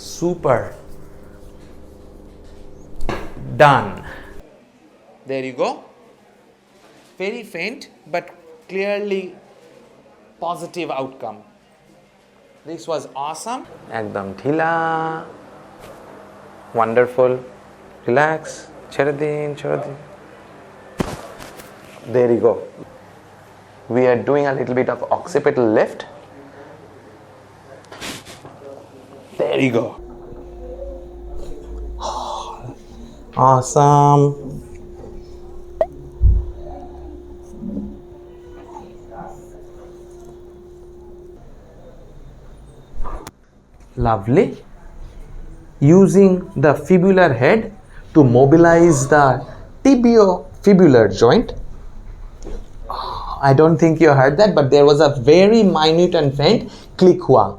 Super. Done. There you go. Very faint but clearly positive outcome. This was awesome. একদম ঢিলা. Wonderful. Relax. ছেড়ে দিন. There you go. We are doing a little bit of occipital lift. There you go. Awesome. Lovely. Using the fibular head to mobilize the tibiofibular joint. I don't think you heard that, but there was a very minute and faint click hua.